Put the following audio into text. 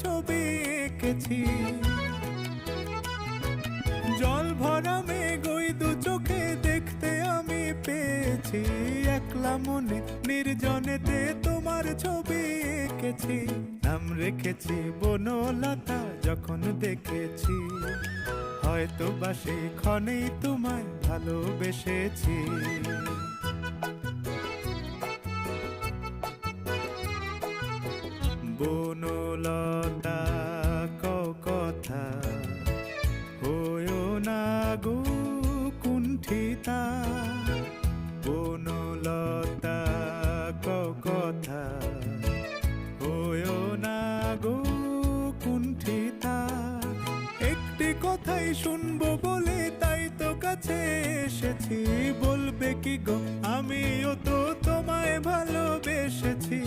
ছবি এঁকেছি। জল ভরা মেঘ ওই দু চোখে দেখতে আমি পেয়েছি। একলা মনে নির্জনেতে তোমার ছবি এঁকেছি। নাম রেখেছি বনলতা যখন দেখেছি, হয়তো বা সেই ক্ষণেই তোমায় ভালোবেসেছি। বনলতা কও কথা, হয়ো না গো কুণ্ঠিতা। বনলতা কও কথা, হয়ো না গো কুণ্ঠিতা। একটি কথাই শুনবো বলে তাই তো কাছে এসেছি। বলবে কি গো আমিও তো তোমায় ভালোবেসেছি।